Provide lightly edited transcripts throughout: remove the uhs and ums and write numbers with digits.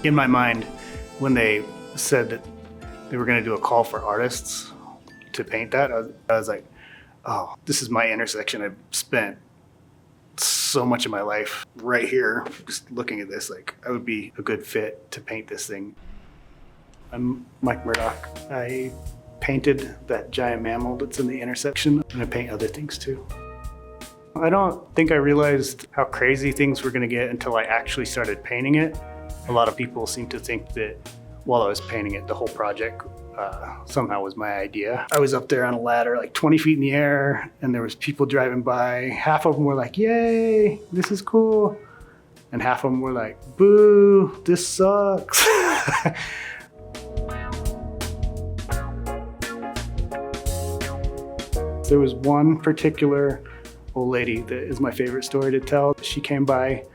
In my mind, when they said that they were going to do a call for artists to paint that, I was like, oh, this is my intersection. I've spent so much of my life right here just looking at this. Like, I would be a good fit to paint this thing. I'm Mike Murdoch. I painted that giant mammal that's in the intersection, and I paint other things too. I don't think I realized how crazy things were going to get until I actually started painting it. A lot of people seem to think that while I was painting it, the whole project somehow was my idea. I was up there on a ladder like 20 feet in the air, and there was people driving by. Half of them were like, yay, this is cool. And half of them were like, boo, this sucks. There was one particular old lady that is my favorite story to tell. She came by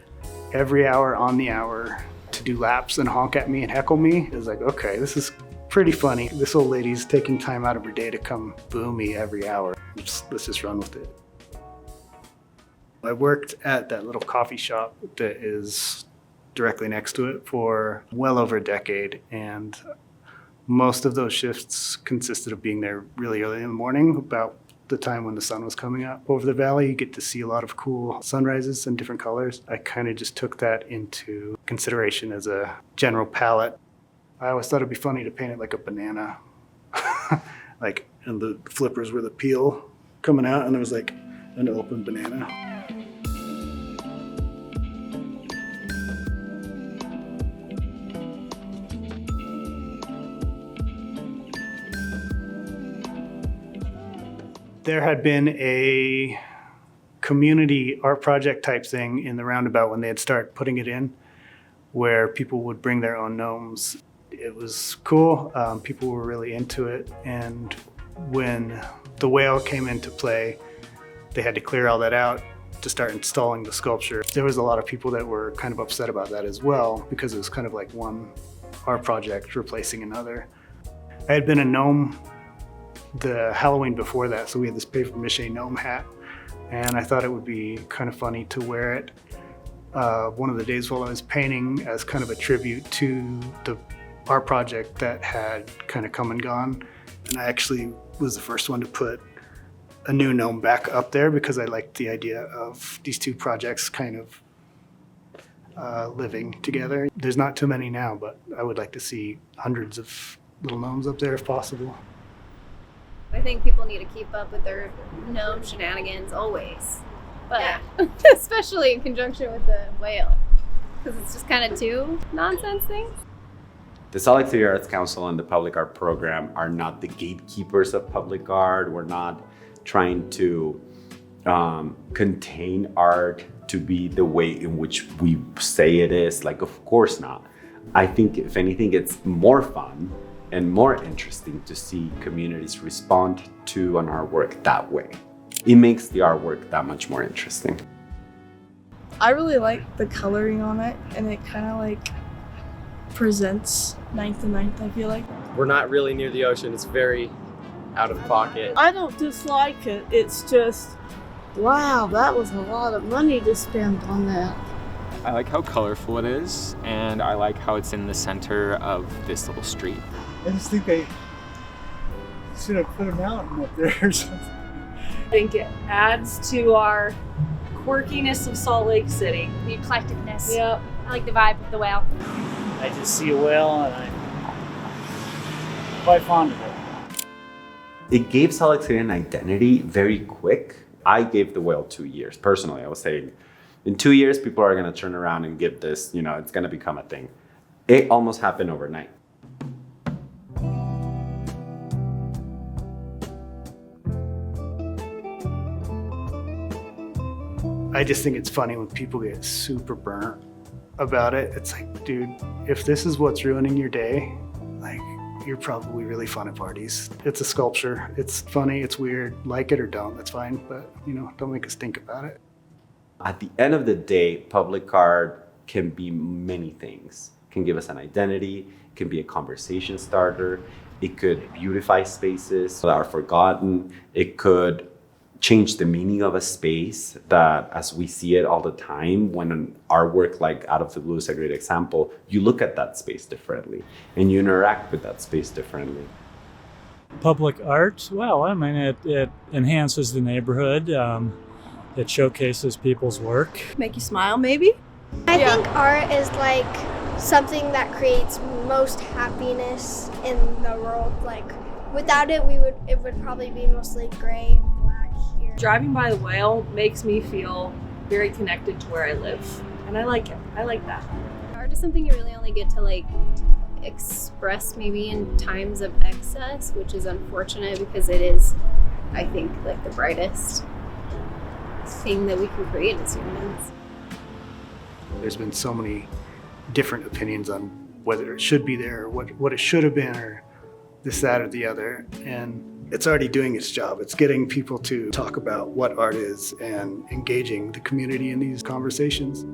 every hour on the hour to do laps and honk at me and heckle me. It was like, okay, this is pretty funny. This old lady's taking time out of her day to come boo me every hour. Let's just run with it. I worked at that little coffee shop that is directly next to it for well over a decade, and most of those shifts consisted of being there really early in the morning, about the time when the sun was coming up over the valley. You get to see a lot of cool sunrises in different colors. I kind of just took that into consideration as a general palette. I always thought it'd be funny to paint it like a banana. Like, and the flippers were the peel coming out, and there was like an open banana. There had been a community art project type thing in the roundabout when they had started putting it in, where people would bring their own gnomes. It was cool. People were really into it. And when the whale came into play, they had to clear all that out to start installing the sculpture. There was a lot of people that were kind of upset about that as well, because it was kind of like one art project replacing another. I had been a gnome the Halloween before that, so we had this paper mache gnome hat, and I thought it would be kind of funny to wear it one of the days while I was painting as kind of a tribute to the art project that had kind of come and gone. And I actually was the first one to put a new gnome back up there because I liked the idea of these two projects kind of living together. There's not too many now, but I would like to see hundreds of little gnomes up there if possible. I think people need to keep up with their gnome shenanigans always, but yeah. Especially in conjunction with the whale, because it's just kind of two nonsense things. The Salt Lake City Arts Council and the Public Art Program are not the gatekeepers of public art. We're not trying to contain art to be the way in which we say it is. Like, of course not. I think if anything, it's more fun and more interesting to see communities respond to an artwork that way. It makes the artwork that much more interesting. I really like the coloring on it, and it kind of like presents 9th to 9th, I feel like. We're not really near the ocean. It's very out of pocket. I don't dislike it. It's just, wow, that was a lot of money to spend on that. I like how colorful it is, and I like how it's in the center of this little street. I just think they should have put a mountain up there or something. I think it adds to our quirkiness of Salt Lake City. The eclecticness. Yep. I like the vibe of the whale. I just see a whale and I'm quite fond of it. It gave Salt Lake City an identity very quick. I gave the whale 2 years. Personally, I was saying, in 2 years, people are gonna turn around and give this, it's gonna become a thing. It almost happened overnight. I just think it's funny when people get super burnt about it. It's like, dude, if this is what's ruining your day, like, you're probably really fun at parties. It's a sculpture. It's funny, it's weird. Like it or don't, that's fine. But, don't make us think about it. At the end of the day, public art can be many things. It can give us an identity, it can be a conversation starter, it could beautify spaces that are forgotten, it could change the meaning of a space, that as we see it all the time, when an artwork like Out of the Blue is a great example, you look at that space differently and you interact with that space differently. Public art, well, I mean, it enhances the neighborhood. It showcases people's work. Make you smile, maybe? I think art is like something that creates most happiness in the world. Like without it, it would probably be mostly gray and black here. Driving by the whale makes me feel very connected to where I live, and I like it. I like that. Art is something you really only get to like express maybe in times of excess, which is unfortunate because it is, I think, like the brightest thing that we can create as humans. There's been so many different opinions on whether it should be there, or what it should have been, or this, that, or the other. And it's already doing its job. It's getting people to talk about what art is and engaging the community in these conversations.